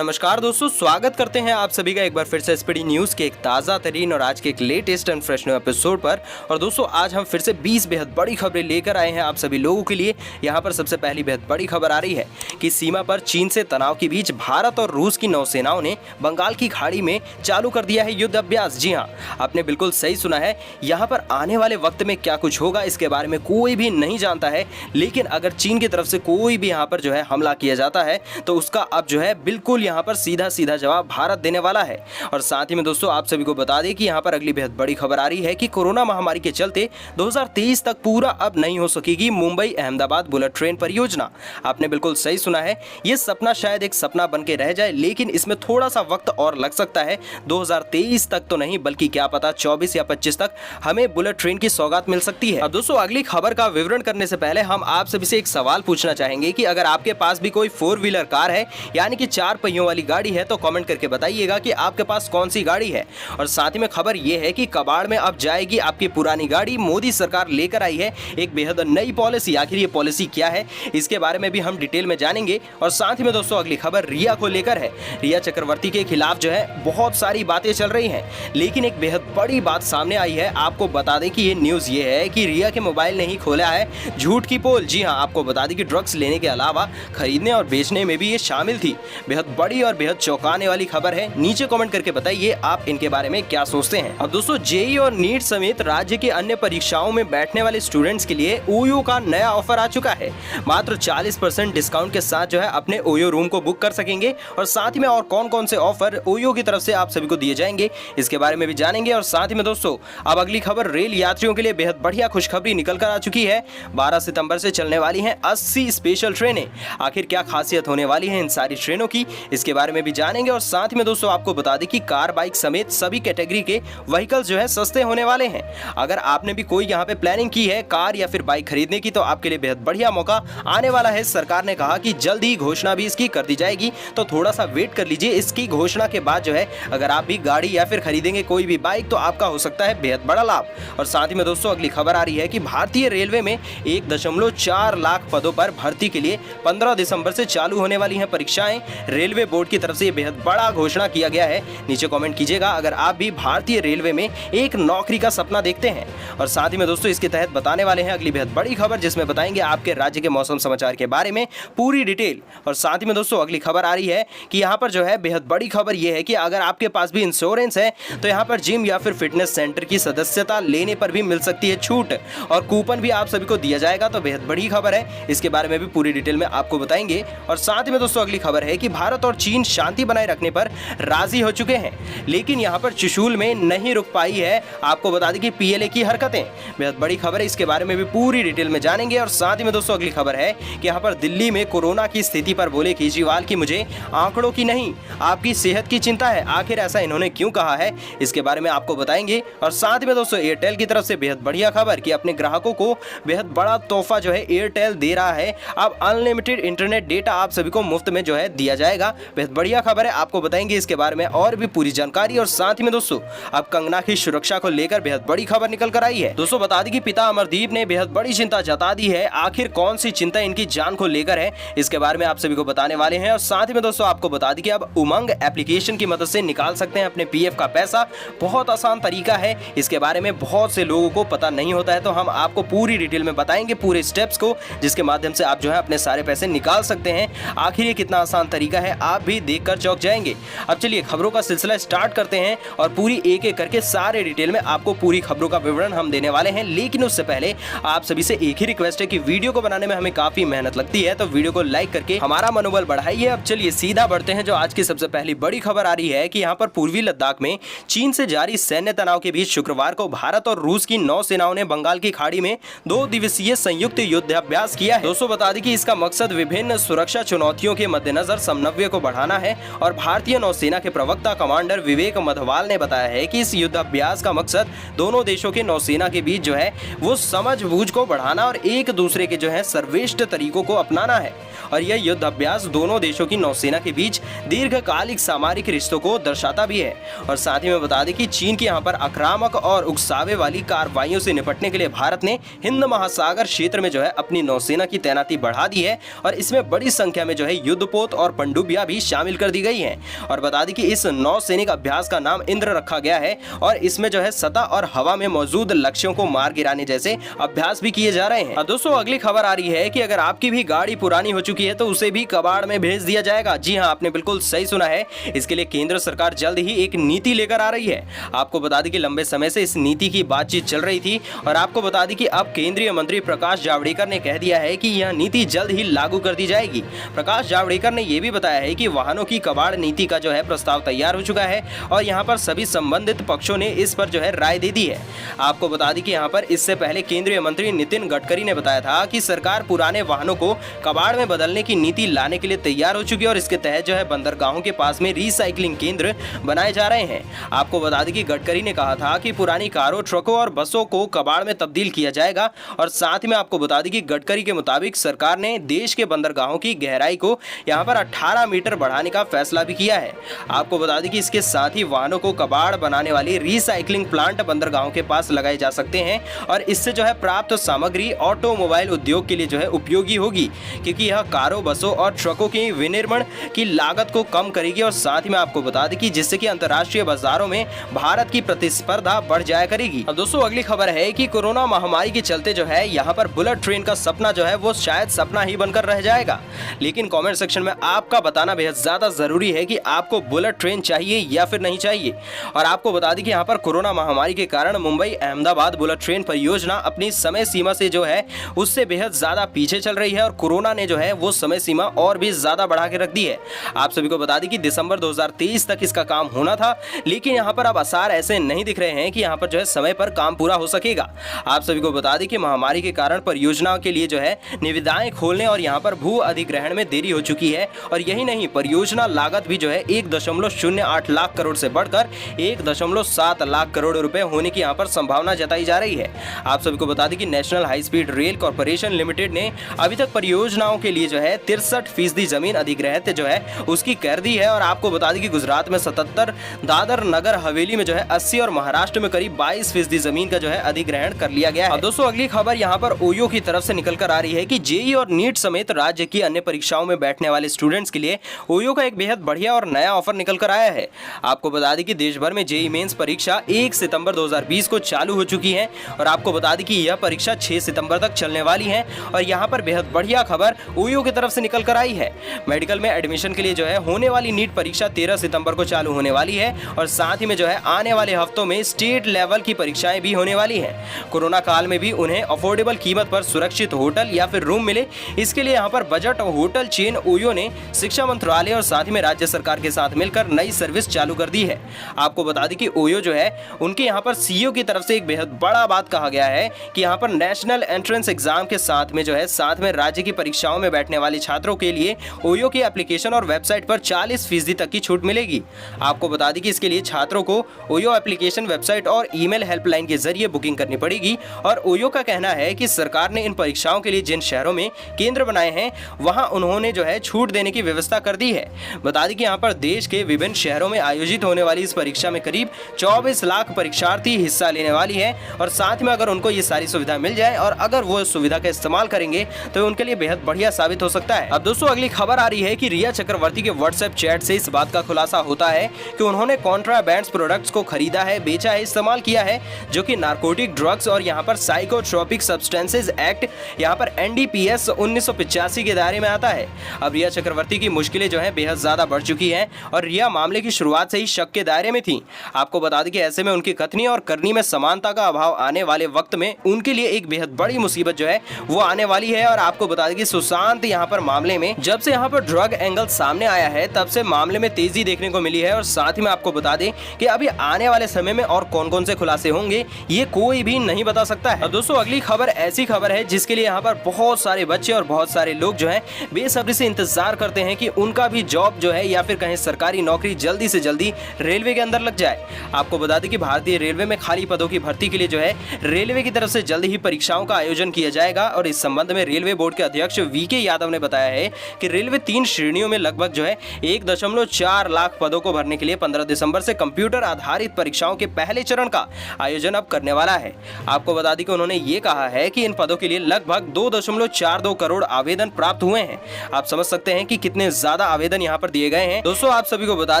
नमस्कार दोस्तों, स्वागत करते हैं आप सभी का एक बार फिर से एसपीडी न्यूज़ के एक ताज़ा तरीन और आज के एक latest and fresh new episode पर। और दोस्तों आज हम फिर से 20 बेहद बड़ी खबरें लेकर आए हैं आप सभी लोगों के लिए। यहां पर सबसे पहली बेहद बड़ी खबर आ रही है कि सीमा पर चीन से तनाव के बीच भारत और रूस की नौसेनाओं ने बंगाल की खाड़ी में चालू कर दिया है युद्ध अभ्यास। जी हाँ, आपने बिल्कुल सही सुना है। यहाँ पर आने वाले वक्त में क्या कुछ होगा इसके बारे में कोई भी नहीं जानता है, लेकिन अगर चीन की तरफ से कोई भी यहाँ पर जो है हमला किया जाता है तो उसका अब जो है बिल्कुल यहाँ पर सीधा सीधा जवाब भारत देने वाला है। और साथ ही में दोस्तों आप सभी को बता दें कि यहाँ पर अगली बेहद बड़ी खबर आ रही है कि कोरोना महामारी के चलते 2023 तक पूरा अब नहीं हो सकेगी मुंबई अहमदाबाद बुलेट ट्रेन परियोजना। आपने बिल्कुल सही सुना है, ये सपना शायद एक सपना बन के रह जाए, लेकिन इसमें थोड़ा सा वक्त और लग सकता है। 2023 तक तो नहीं, बल्कि क्या पता 24 या 25 तक हमें बुलेट ट्रेन की सौगात मिल सकती है। अब दोस्तों अगली खबर का विवरण करने से पहले हम आप सभी से एक सवाल पूछना चाहेंगे कि अगर आपके पास भी कोई 4 व्हीलर कार है, यानी कि 4 पहियों वाली गाड़ी है, तो कमेंट करके बताइएगा कि आपके पास कौन सी गाड़ी है। और साथ ही में खबर यह है कि कबाड़ में अब जाएगी आपकी पुरानी गाड़ी। मोदी सरकार लेकर आई है एक बेहद नई पॉलिसी। आखिर ये पॉलिसी क्या है, इसके बारे में भी हम डिटेल में जानेंगे। और साथ ही में दोस्तों अगली खबर रिया को लेकर है। रिया चक्रवर्ती के खिलाफ जो है बहुत सारी बातें चल रही हैं, लेकिन एक बेहद बड़ी बात सामने आई है। आपको बता दें कि ये न्यूज़ ये है कि रिया के मोबाइल ने ही खोला है झूठ की पोल। जी हाँ, आपको बता दें कि ड्रग्स लेने के अलावा खरीदने और बेचने में भी ये शामिल थी। बेहद बड़ी और बेहद चौंकाने वाली खबर है। नीचे कमेंट करके बताइए आप इनके बारे में क्या सोचते हैं। अब दोस्तों जेईई और नीट समेत राज्य के अन्य परीक्षाओं में बैठने वाले स्टूडेंट्स के लिए ओयो का नया ऑफर आ चुका है। मात्र 40% डिस्काउंट के साथ जो है अपने ओयो रूम को बुक कर सकेंगे। और साथ ही में और कौन कौन से ऑफर ओयो की तरफ से आप सभी को दिए जाएंगे इसके बारे में भी जानेंगे। और साथ ही में दोस्तों अब अगली खबर रेल यात्रियों के लिए बेहद बढ़िया खुशखबरी निकल कर आ चुकी है। 12 सितंबर से चलने वाली हैं 80 स्पेशल ट्रेनें। आखिर क्या खासियत होने वाली है इन सारी ट्रेनों की, इसके बारे में भी जानेंगे। और साथ में दोस्तों आपको बता दें कि कार बाइक समेत सभी कैटेगरी के व्हीकल्स जो है सस्ते होने वाले हैं। अगर आपने भी कोई यहाँ पे प्लानिंग की है कार या फिर बाइक खरीदने की, तो आपके लिए बेहद बढ़िया मौका आने वाला है। सरकार ने कहा कि जल्द ही घोषणा भी इसकी कर दी जाएगी, तो थोड़ा सा वेट कर लीजिए। इसकी घोषणा के बाद जो है अगर आप भी गाड़ी या फिर खरीदेंगे कोई भी बाइक, तो आपका हो सकता है बेहद बड़ा लाभ। और साथ ही में दोस्तों अगली खबर आ रही है कि भारतीय रेलवे में 1.4 लाख पदों पर भर्ती के लिए 15 दिसंबर से चालू होने वाली हैं परीक्षाएं। रेलवे बोर्ड की तरफ से बेहद बड़ा घोषणा किया गया है। नीचे कमेंट कीजिएगा अगर आप भी भारतीय रेलवे में एक नौकरी का सपना देखते हैं। और साथ ही में दोस्तों इसके तहत बताने वाले हैं अगली बेहद बड़ी खबर, जिसमें बताएंगे आपके राज्य के मौसम समाचार के बारे में पूरी डिटेल। और साथ ही में दोस्तों अगली खबर आ रही है कि यहाँ पर जो है बेहद बड़ी खबर यह है कि अगर आपके पास भी इंश्योरेंस है तो यहाँ पर जिम या फिर फिटनेस सेंटर की सदस्यता लेने पर भी मिल सकती है छूट, और कूपन भी आप सभी को दिया जाएगा। तो बेहद बड़ी खबर है, इसके बारे में भी पूरी डिटेल में आपको बताएंगे। और साथ ही में दोस्तों अगली खबर है कि भारत और चीन शांति बनाए रखने पर राजी हो चुके हैं, लेकिन यहाँ पर त्रिशूल में नहीं रुक पाई है। आपको बता दें कि पीएलए की हरकतें। बेहद बड़ी खबर है, इसके बारे में भी पूरी डिटेल में जानेंगे। और साथ ही में दोस्तों अगली खबर है कि यहाँ पर दिल्ली में कोरोना की स्थिति पर बोले केजरीवाल की मुझे आंकड़ों की नहीं आपकी सेहत की चिंता है। आखिर ऐसा इन्होंने क्यों कहा है, इसके बारे में आपको बताएंगे। और साथ में दोस्तों एयरटेल की तरफ से बेहद बढ़िया खबर कि अपने ग्राहकों को बेहद बड़ा तोहफा जो है एयरटेल दे रहा है। अब अनलिमिटेड इंटरनेट डेटा आप सभी को मुफ्त में जो है दिया जाएगा। बेहद बढ़िया खबर है, आपको बताएंगे इसके बारे में और भी पूरी जानकारी। और साथ ही में दोस्तों अब कंगना की सुरक्षा को लेकर बेहद बड़ी खबर निकल कर आई है। दोस्तों बता दें कि पिता अमरदीप ने बेहद बड़ी चिंता जता दी है। आखिर कौन सी चिंता इनकी जान को लेकर है, इसके बारे में आप सभी को बताने वाले हैं। और साथ ही में दोस्तों आपको बता दें कि अब उमंग एप्लीकेशन की मदद से निकाल सकते हैं अपने पीएफ का पैसा। बहुत आसान तरीका है, इसके बारे में बहुत से लोगों को पता नहीं होता है, तो हम आपको पूरी डिटेल में बताएंगे पूरे स्टेप्स को, जिसके माध्यम से आप जो है अपने सारे पैसे निकाल सकते हैं। आखिर ये कितना आसान तरीका है, आप भी देखकर चौंक जाएंगे। अब चलिए खबरों का सिलसिला स्टार्ट करते हैं और पूरी एक एक करके सारे डिटेल में आपको पूरी खबरों का विवरण हम देने वाले हैं। लेकिन उससे पहले आप सभी से एक ही रिक्वेस्ट है कि वीडियो को बनाने में हमें काफी मेहनत लगती है, तो वीडियो को लाइक करके हमारा मनोबल बढ़ाइए। अब चलिए सीधा बढ़ते हैं जो आज की सबसे पहली बड़ी खबर आ रही है कि यहाँ पर पूर्वी लद्दाख में चीन से जारी सैन्य तनाव के बीच शुक्रवार को भारत और रूस की नौसेनाओं ने बंगाल की खाड़ी में 2 दिवसीय संयुक्त युद्धाभ्यास किया है। दोस्तों बता दें कि इसका मकसद विभिन्न सुरक्षा चुनौतियों के मद्देनजर समन्वय को बढ़ाना है। और भारतीय नौसेना के प्रवक्ता कमांडर विवेक मधवाल ने बताया है कि इस युद्धाभ्यास का मकसद दोनों देशों के नौसेना के बीच जो है वो समझबूझ को बढ़ाना और एक दूसरे के जो है सर्वश्रेष्ठ तरीकों को अपनाना है। और यह युद्ध अभ्यास दोनों देशों की नौसेना के बीच दीर्घकालिक सामरिक रिश्तों को दर्शाता भी है। और साथ ही में बता दें कि चीन की यहाँ पर आक्रामक और उकसावे वाली कार्रवाइयों से निपटने के लिए भारत ने हिंद महासागर क्षेत्र में जो है अपनी नौसेना की तैनाती बढ़ा दी है और इसमें बड़ी संख्या में जो है युद्धपोत और पनडुब्बियां भी शामिल कर दी गई हैं। और बता दें कि इस नौसैनिक अभ्यास का नाम इंद्र रखा गया है और इसमें जो है सतह और हवा में मौजूद लक्ष्यों को मार गिराने जैसे अभ्यास भी किए जा रहे हैं। दोस्तों अगली खबर आ रही है कि अगर आपकी भी गाड़ी पुरानी हो चुकी है तो उसे भी कबाड़ में भेज दिया जाएगा। जी हाँ, आपने बिल्कुल सही सुना है। इसके लिए केंद्र सरकार जल्द ही एक नीति लेकर आ रही है। आपको बता दें कि लंबे समय से इस नीति की बातचीत चल रही थी और आपको बता दें कि अब केंद्रीय मंत्री प्रकाश जावड़ेकर ने कह दिया है कि यह नीति जल्द ही लागू कर दी जाएगी। प्रकाश जावड़ेकर ने यह भी बताया है कि वाहनों की कबाड़ नीति का जो है प्रस्ताव तैयार हो चुका है और यहाँ पर सभी संबंधित पक्षों ने इस पर जो है राय दे दी है। आपको बता दें कि यहाँ पर इससे पहले केंद्रीय मंत्री नितिन गडकरी ने बताया था कि सरकार पुराने वाहनों को कबाड़ में बदलने की नीति लाने के लिए तैयार हो चुकी है और इसके तहत जो है बंदरगाहों के पास में रिसाइकलिंग केंद्र बनाए जा रहे हैं। आपको बता दें कि गडकरी ने कहा था कि पुरानी कारों, ट्रकों और बसों को कबाड़ में तब्दील किया जाएगा और साथ में आपको बता दें कि गडकरी के मुताबिक सरकार ने देश के बंदरगाहों की गहराई को यहाँ पर 18 मीटर बढ़ाने का फैसला भी किया है। आपको बता दें कि इसके साथ ही वाहनों को कबाड़ बनाने वाली रिसाइकलिंग प्लांट बंदरगाहों के पास लगाए जा सकते हैं और इससे जो है प्राप्त सामग्री ऑटोमोबाइल उद्योग के लिए जो है उपयोगी होगी, क्योंकि यह कारों, बसों और ट्रकों की विनिर्माण की लागत को कम करेगी और साथ ही में आपको बता दें कि जिससे कि अंतर्राष्ट्रीय बाजारों में भारत की प्रतिस्पर्धा बढ़ जाया करेगी। अब दोस्तों अगली खबर है कि कोरोना महामारी के चलते जो है यहाँ पर बुलेट ट्रेन का सपना जो है वो शायद सपना ही बनकर रह जाएगा। लेकिन कमेंट सेक्शन में आपका बताना बेहद ज्यादा जरूरी है कि आपको बुलेट ट्रेन चाहिए या फिर नहीं चाहिए। और आपको बता दें कि यहाँ पर कोरोना महामारी के कारण मुंबई अहमदाबाद बुलेट ट्रेन परियोजना अपनी समय सीमा से जो है उससे बेहद ज्यादा पीछे चल रही है और कोरोना ने जो है वो समय सीमा और भी ज्यादा बढ़ा के रख दी है। आप सभी को बता दें कि दिसंबर 2023 तक इसका काम होना था, लेकिन यहाँ पर अब आसार ऐसे नहीं दिख रहे हैं कि यहाँ पर जो है समय पर काम पूरा हो सकेगा। आप सभी को बता दें कि महामारी के कारण परियोजना के लिए जो है निविदाएं खोलने और यहाँ पर भू अधिग्रहण में देरी हो चुकी है और यही नहीं, परियोजना लागत भी जो है 1.08 लाख करोड़ से बढ़कर 1.7 लाख करोड़ रुपए होने की यहाँ पर संभावना जताई जा रही है। आप सभी को बता दें कि national high speed rail corporation limited ने अभी तक परियोजनाओं के लिए जो है 63% जमीन अधिग्रहित जो है उसकी कर दी है और आपको बता दें कि गुजरात में 77, दादर नगर हवेली में जो है 80 और महाराष्ट्र में करीब 22% जमीन का जो है अधिग्रहण कर लिया गया है। दोस्तों अगली खबर यहाँ पर ओयो की तरफ से निकल कर आ रही है कि जेई और नीट समेत राज्य की अन्य परीक्षाओं में बैठने वाले स्टूडेंट्स के लिए ओयो का एक बेहद बढ़िया और नया ऑफर निकल कर आया है। आपको बता दें कि देश भर में जेई मेंस परीक्षा 1 सितंबर 2020 को चालू हो चुकी है और आपको बता दें कि यह परीक्षा 6 सितंबर तक चलने वाली है। और यहाँ पर बेहद बढ़िया खबर ओयो की तरफ से निकल कर आई है। मेडिकल में एडमिशन के लिए जो है होने वाली नीट परीक्षा 13 सितंबर को चालू होने वाली है और साथ ही में जो है आने वाले हफ्तों में स्टेट लेवल की परीक्षाएं भी होने वाली है। कोरोना काल में भी उन्हें अफोर्डेबल कीमत पर सुरक्षित होटल या फिर रूम मिले, इसके लिए यहाँ पर बजट होटल चेन ओयो ने शिक्षा मंत्रालय और साथ ही में राज्य सरकार के साथ मिलकर नई सर्विस चालू कर दी है। आपको बता दें कि ओयो जो है उनके यहाँ पर सीईओ की तरफ से एक बेहद बड़ा बात कहा गया है कि यहाँ पर नेशनल एंट्रेंस एग्जाम के साथ में जो है साथ में राज्य की परीक्षाओं में बैठने वाले छात्रों के लिए ओयो की एप्लीकेशन और वेबसाइट पर 40% तक की छूट मिलेगी। आपको बता दें कि इसके लिए छात्रों को ओयो एप्लीकेशन, वेबसाइट और ईमेल हेल्पलाइन के जरिए बुकिंग करनी पड़ेगी। और ओयो का कहना है कि सरकार ने इन परीक्षाओं के लिए जिन शहरों में केंद्र बनाए हैं वहां उन्होंने जो है छूट देने की व्यवस्था कर दी है। बता दें कि यहाँ पर देश के विभिन्न शहरों में आयोजित होने वाली इस परीक्षा में करीब 24 लाख परीक्षार्थी हिस्सा लेने वाली है और साथ में अगर उनको ये सारी सुविधा मिल जाए और अगर वो सुविधा का इस्तेमाल करेंगे तो उनके लिए बेहद बढ़िया साबित हो सकता है। अब दोस्तों अगली खबर आ रही है कि रिया चक्रवर्ती के व्हाट्सएप चैट से इस बात का खुलासा होता है कि उन्होंने कॉन्ट्राबैंड प्रोडक्ट्स को खरीदा है, बेचा है, इस्तेमाल किया है, जो कि नारकोटिक ड्रग्स और यहाँ पर साइकोट्रोपिक सब्सटेंसेज एक्ट यहाँ पर NDPS 1985 के दायरे में आता है। अब रिया चक्रवर्ती की मुश्किलें जो है बेहद ज्यादा बढ़ चुकी है और रिया मामले की शुरुआत से ही शक के दायरे में थी। आपको बता दें कि ऐसे में उनकी कथनी और करनी में समानता का अभाव आने वाले वक्त में उनके लिए एक बेहद बड़ी मुसीबत जो है वो आने वाली है। और आपको बता दें कि सुशांत यहाँ पर मामले में जब से यहाँ पर ड्रग एंगल सामने आया है तब से मामले में तेजी देखने को मिली है और साथ ही में आपको बता दें कि अभी आने वाले समय में और कौन कौन से खुलासे होंगे ये कोई भी नहीं बता सकता है। दोस्तों अगली खबर ऐसी खबर है जिसके लिए यहाँ पर बहुत सारे बच्चे और बहुत सारे लोग जो है बेसब्री से इंतजार करते हैं कि उनका भी जॉब जो है या फिर कहीं सरकारी नौकरी जल्दी से जल्दी रेलवे के अंदर लग जाए। आपको बता दें कि भारतीय रेलवे में खाली पदों की भर्ती के लिए जो है रेलवे की तरफ से जल्द ही परीक्षाओं का आयोजन किया जाएगा और इस संबंध में रेलवे बोर्ड के अध्यक्ष VK यादव यादव ने बताया है कि रेलवे 3 श्रेणियों में लगभग जो है 1.4 लाख पदों को भरने के लिए 15 दिसंबर से कंप्यूटर आधारित परीक्षाओं के पहले चरण का आयोजन अब करने वाला है। आपको बता दें कि उन्होंने ये कहा है कि इन पदों के लिए लगभग 2.42 करोड़ आवेदन प्राप्त हुए हैं। आप समझ सकते हैं कि कितने ज्यादा आवेदन यहाँ पर दिए गए हैं। दोस्तों आप सभी को बता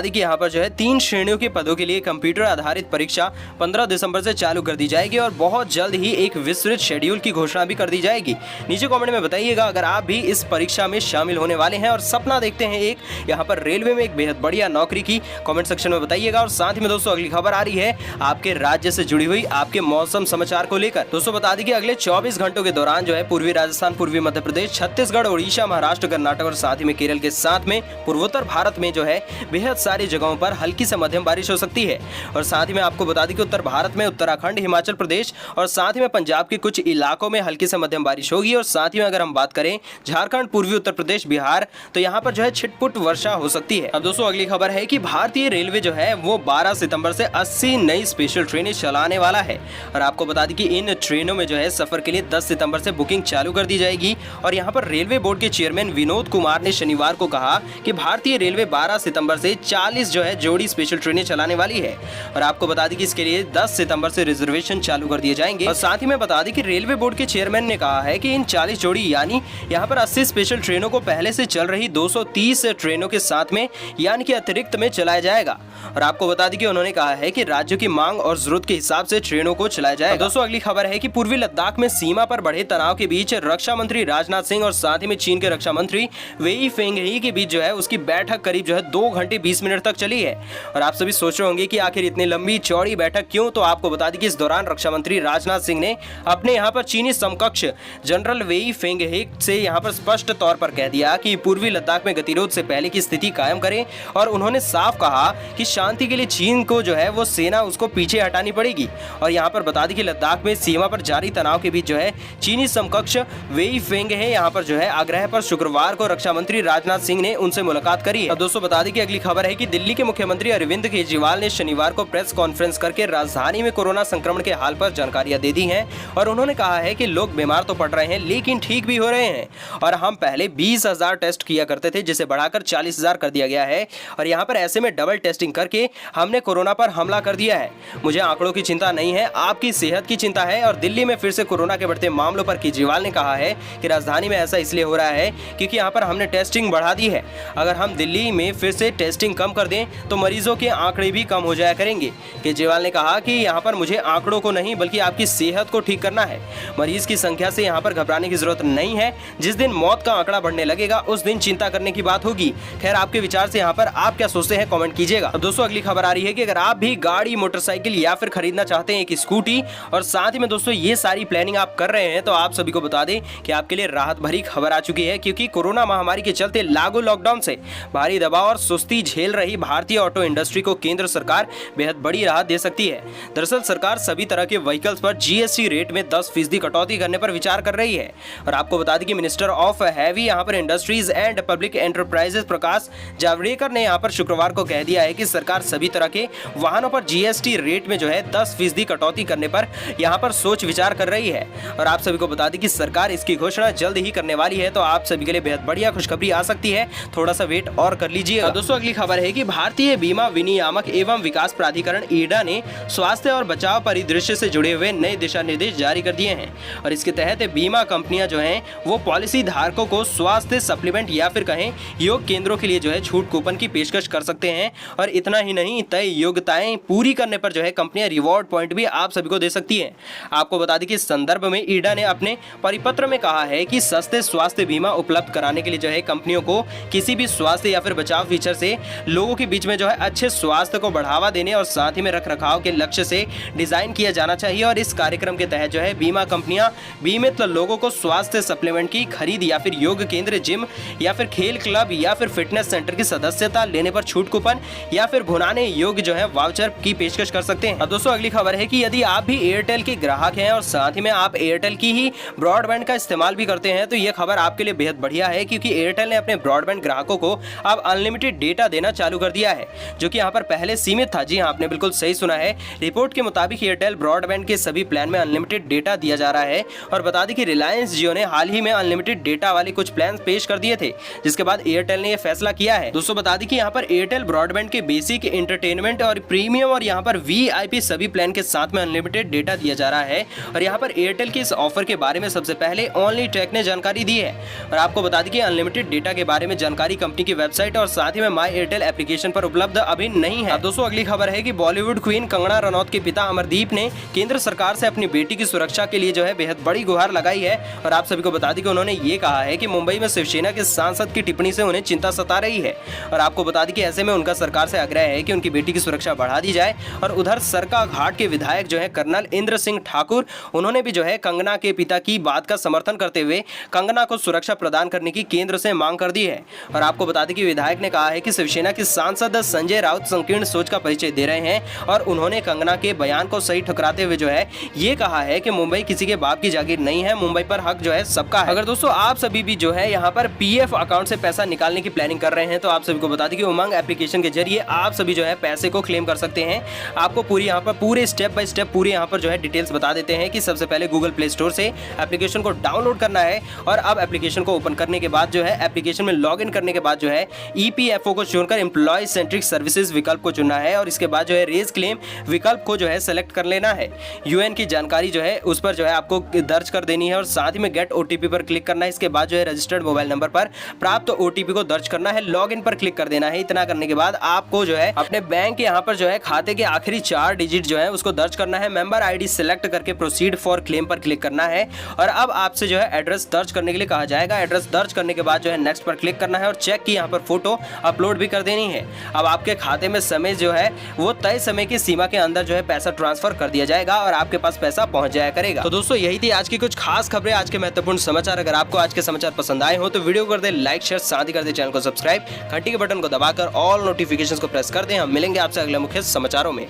दें कि यहाँ पर जो है 3 श्रेणियों के पदों के लिए कंप्यूटर आधारित परीक्षा 15 दिसंबर से चालू कर दी जाएगी और बहुत जल्द ही एक विस्तृत शेड्यूल की घोषणा भी कर दी जाएगी। नीचे कमेंट में बताइएगा अगर आप भी इस परीक्षा में शामिल होने वाले हैं और सपना देखते हैं एक यहाँ पर रेलवे में एक बेहद बढ़िया नौकरी की, कमेंट सेक्शन में बताइएगा। और साथ ही में दोस्तों अगली खबर आ रही है आपके राज्य से जुड़ी हुई आपके मौसम समाचार को लेकर। दोस्तों बता दें कि अगले 24 घंटों के दौरान जो है पूर्वी राजस्थान, पूर्वी मध्य प्रदेश, छत्तीसगढ़, उड़ीसा, महाराष्ट्र, कर्नाटक और साथ ही में केरल के साथ में पूर्वोत्तर भारत में जो है बेहद सारी जगहों पर हल्की से मध्यम बारिश हो सकती है। और साथ ही में आपको बता दें कि उत्तर भारत में उत्तराखंड, हिमाचल प्रदेश और साथ ही में पंजाब के कुछ इलाकों में हल्की से मध्यम बारिश होगी। और साथ ही में अगर हम बात करें झारखंड, पूर्वी उत्तर प्रदेश, बिहार, तो यहाँ पर जो है छिटपुट वर्षा हो सकती है। अब दोस्तों अगली खबर है कि भारतीय रेलवे जो है वो 12 सितंबर से 80 नई स्पेशल ट्रेनें चलाने वाला है। और आपको बता दें कि इन ट्रेनों में जो है सफर के लिए 10 सितंबर से बुकिंग चालू कर दी जाएगी। और यहाँ पर रेलवे बोर्ड के चेयरमैन विनोद कुमार ने शनिवार को कहा कि भारतीय रेलवे 12 सितंबर से 40 जो है जोड़ी स्पेशल ट्रेनें चलाने वाली है। और आपको बता दें कि इसके लिए 10 सितंबर से रिजर्वेशन चालू कर दिए जाएंगे। और साथ ही में बता दें कि रेलवे बोर्ड के चेयरमैन ने कहा है कि इन 40 जोड़ी यानी यहाँ पर 80 स्पेशल ट्रेनों को पहले से चल रही 230 ट्रेनों के साथ में यानी कि अतिरिक्त में चलाया जाएगा। और आपको बता दें कि उन्होंने कहा है कि राज्यों की मांग और जरूरत के हिसाब से ट्रेनों को चलाया जाएगा। दोस्तों अगली खबर है कि पूर्वी लद्दाख में सीमा पर बढ़े तनाव के बीच रक्षा मंत्री राजनाथ सिंह और साथ ही में चीन के रक्षा मंत्री वेई फेंगही के बीच जो है उसकी बैठक करीब जो है 2 घंटे 20 मिनट तक चली है। और आप सभी सोच रहे होंगे कि आखिर इतनी लंबी चौड़ी बैठक क्यों, तो आपको बता दें कि इस दौरान रक्षा मंत्री राजनाथ सिंह ने अपने यहाँ पर चीनी समकक्ष जनरल वेई फेंगही से यहाँ पर स्पष्ट तौर पर कह दिया कि पूर्वी लद्दाख में गतिरोध से पहले की स्थिति कायम करें। और उन्होंने साफ कहा कि शांति के लिए चीन को जो है वो सेना उसको पीछे हटानी पड़ेगी। और यहाँ पर बता दें कि लद्दाख में सीमा पर जारी तनाव के बीच जो है चीनी समकक्ष वेई फेंगहे यहाँ पर जो है आग्रह पर शुक्रवार को रक्षा मंत्री राजनाथ सिंह ने उनसे मुलाकात करी है। अब दोस्तों बता दें कि अगली खबर है कि दिल्ली के मुख्यमंत्री अरविंद केजरीवाल ने शनिवार को प्रेस कॉन्फ्रेंस करके राजधानी में कोरोना संक्रमण के हाल पर जानकारियां दे दी हैं। और उन्होंने कहा है कि लोग बीमार तो पड़ रहे हैं लेकिन ठीक भी हो रहे हैं। और हम पहले 20,000 टेस्ट किया करते थे जिसे बढ़ाकर 40,000 कर दिया गया है। और यहाँ पर ऐसे में डबल टेस्टिंग करके हमने कोरोना पर हमला कर दिया है। मुझे आंकड़ों की चिंता नहीं है, आपकी सेहत की चिंता है। और दिल्ली में फिर से कोरोना के बढ़ते मामलों पर केजरीवाल ने कहा है कि राजधानी में ऐसा इसलिए हो रहा है क्योंकि यहाँ पर हमने टेस्टिंग बढ़ा दी है। अगर हम दिल्ली में फिर से टेस्टिंग कम कर दें तो मरीजों के आंकड़े भी कम हो जाया करेंगे। केजरीवाल ने कहा कि यहाँ पर मुझे आंकड़ों को नहीं बल्कि आपकी सेहत को ठीक करना है। मरीज की संख्या से यहाँ पर घबराने की जरूरत नहीं है। जिस दिन मौत का आंकड़ा बढ़ने लगेगा उस दिन चिंता करने की बात होगी। खैर आपके विचार से यहाँ पर आप क्या सोचते हैं कमेंट कीजिएगा। अब दोस्तों अगली खबर आ रही है कि अगर आप भी गाड़ी, मोटरसाइकिल या फिर खरीदना चाहते हैं एक स्कूटी और साथ ही में दोस्तों ये सारी प्लानिंग आप कर रहे हैं तो आप सभी को बता दें कि आपके लिए राहत भरी खबर आ चुकी है। क्योंकि कोरोना महामारी के चलते लागू लॉकडाउन से भारी दबाव और सुस्ती झेल रही भारतीय ऑटो इंडस्ट्री को केंद्र सरकार बेहद बड़ी राहत दे सकती है। दरअसल सरकार सभी तरह के व्हीकल्स पर जीएसटी रेट में 10% कटौती करने पर विचार कर रही है। और आपको बता दें कि मिनिस्टर ऑफ हैवी यहाँ पर industries and public enterprises Prakash Javadekar ने यहाँ पर शुक्रवार को कह दिया है कि सरकार सभी तरह के वाहनों पर जीएसटी रेट में जो है 10% कटौती करने पर यहाँ पर सोच विचार कर रही है। और आप सभी को बता दें कि सरकार इसकी घोषणा जल्द ही करने वाली है। तो आप सभी के लिए बेहद बढ़िया खुशखबरी आ सकती है, थोड़ा सा वेट और कर लीजिए। दोस्तों अगली खबर है कि भारतीय बीमा विनियामक एवं विकास प्राधिकरण ईडा ने स्वास्थ्य और बचाव परिदृश्य से जुड़े हुए नए दिशा निर्देश जारी कर दिए हैं। और इसके तहत बीमा कंपनियां जो हैं वो पॉलिसी धारकों को स्वास्थ्य सप्लीमेंट या फिर कहें योग केंद्रों के लिए जो है छूट कूपन की पेशकश कर सकते हैं। और इतना ही नहीं, तय योग्यताएं पूरी करने पर जो है कंपनियां रिवॉर्ड पॉइंट भी आप सभी को दे सकती हैं। आपको बता दें कि इस संदर्भ में ईडा ने अपने परिपत्र में कहा है कि सस्ते स्वास्थ्य बीमा उपलब्ध कराने के लिए जो है कंपनियों को किसी भी स्वास्थ्य या फिर बचाव फीचर से लोगों के बीच में जो है अच्छे स्वास्थ्य को बढ़ावा देने और साथ ही में रखरखाव के लक्ष्य से डिजाइन किया जाना चाहिए। और इस कार्यक्रम के तहत जो है बीमा कंपनियां बीमित लोगों को स्वास्थ्य सप्लीमेंट की खरीद या फिर योग केंद्र, जिम या फिर खेल क्लब या फिर फिटनेस सेंटर की सदस्यता लेने पर छूट कूपन या फिर भुनाने योग्य जो है वाउचर की पेशकश कर सकते हैं। अब दोस्तों अगली खबर है कि यदि आप भी एयरटेल के ग्राहक हैं और साथ ही में आप एयरटेल की ही ब्रॉडबैंड का इस्तेमाल भी करते हैं तो यह खबर आपके लिए बेहद बढ़िया है। क्योंकि एयरटेल ने अपने ब्रॉडबैंड ग्राहकों को अब अनलिमिटेड डेटा देना चालू कर दिया है, जो कि यहाँ पर पहले सीमित था। जी हाँ, आपने बिल्कुल सही सुना है। रिपोर्ट के मुताबिक एयरटेल ब्रॉडबैंड के सभी प्लान में अनलिमिटेड डेटा दिया जा रहा है। और बता दें कि रिलायंस जियो ने हाल ही में अनलिमिटेड डेटा वगैरह वाले कुछ प्लान पेश कर दिए थे, जिसके बाद एयरटेल ने यह फैसला किया है। दोस्तों बता दें कि यहाँ पर एयरटेल ब्रॉडबैंड के बेसिक, एंटरटेनमेंट और प्रीमियम और यहाँ पर वीआईपी सभी प्लान के साथ में अनलिमिटेड डेटा दिया जा रहा है। और यहाँ पर एयरटेल के इस ऑफर के बारे में सबसे पहले ओनली टेक ने जानकारी दी है। और आपको बता दें कि अनलिमिटेड डेटा के बारे में जानकारी कंपनी की वेबसाइट और साथ ही में माई एयरटेल एप्लीकेशन पर उपलब्ध अभी नहीं है। दोस्तों अगली खबर है कि बॉलीवुड क्वीन कंगना रनौत के पिता अमरदीप ने केंद्र सरकार से अपनी बेटी की सुरक्षा के लिए जो है बेहद बड़ी गुहार लगाई है। और आप सभी को बता दें कि उन्होंने ये कहा है कि मुंबई में शिवसेना के सांसद की टिप्पणी से उन्हें चिंता सता रही है। और आपको बता दें कि ऐसे में उनका सरकार से आग्रह है कि उनकी बेटी की सुरक्षा बढ़ा दी जाए। और उधर सरका घाट के विधायक जो है कर्नल इंद्र सिंह ठाकुर, उन्होंने भी जो है कंगना के पिता की बात का समर्थन करते हुए कंगना को सुरक्षा प्रदान करने की केंद्र से मांग कर दी है। और आपको बता दें कि विधायक ने कहा है कि शिवसेना के सांसद संजय राउत संकीर्ण सोच का परिचय दे रहे हैं। और उन्होंने कंगना के बयान को सही ठुकराते हुए जो है ये कहा है कि मुंबई किसी के बाप की जागीर नहीं है, मुंबई पर हक जो है सबका है। अगर दोस्तों आप सभी भी जो है यहाँ पर पीएफ अकाउंट से पैसा निकालने की प्लानिंग कर रहे हैं तो आप सभी को बता दें कि उमंग एप्लीकेशन के जरिए आप सभी जो है पैसे को क्लेम कर सकते हैं। आपको पूरी यहाँ पर पूरे स्टेप बाय स्टेप पूरी यहाँ पर जो है डिटेल्स बता देते हैं कि सबसे पहले गूगल प्ले स्टोर से एप्लीकेशन को डाउनलोड करना है। और अब एप्लीकेशन को ओपन करने के बाद जो है एप्लीकेशन में लॉगिन करने के बाद जो है ईपीएफओ को चुनकर एम्प्लॉय सेंट्रिक सर्विसेज विकल्प को चुनना है। और इसके बाद जो है रेज क्लेम विकल्प को जो है सेलेक्ट कर लेना है। यूएन की जानकारी जो है उस पर जो है आपको दर्ज कर देनी है और साथ ही में गेट ओटीपी पर क्लिक करना है। इसके बाद जो है रजिस्टर्ड मोबाइल नंबर पर प्राप्त ओटीपी को दर्ज करना है, लॉगिन पर क्लिक कर देना है। इतना करने के बाद आपको जो है अपने बैंक के यहाँ पर जो है खाते के आखिरी 4 डिजिट जो है उसको दर्ज करना है। मेंबर आईडी सिलेक्ट करके प्रोसीड फॉर क्लेम पर क्लिक करना है। और अब आपसे जो है एड्रेस दर्ज करने के लिए कहा जाएगा। एड्रेस दर्ज करने के बाद जो है नेक्स्ट पर क्लिक करना है और चेक की यहाँ पर फोटो अपलोड भी कर देनी है। अब आपके खाते में समय जो है वो तय समय की सीमा के अंदर जो है पैसा ट्रांसफर कर दिया जाएगा और आपके पास पैसा पहुंच जाया करेगा। तो दोस्तों यही थी आज की कुछ खास खबरें, आज के महत्वपूर्ण समाचार। अगर आपको आज के समाचार पसंद आए हो तो वीडियो कर दे लाइक, शेयर, साथ ही कर दे चैनल को सब्सक्राइब, घंटी के बटन को दबाकर ऑल नोटिफिकेशंस को प्रेस कर दें। हम मिलेंगे आपसे अगले मुख्य समाचारों में।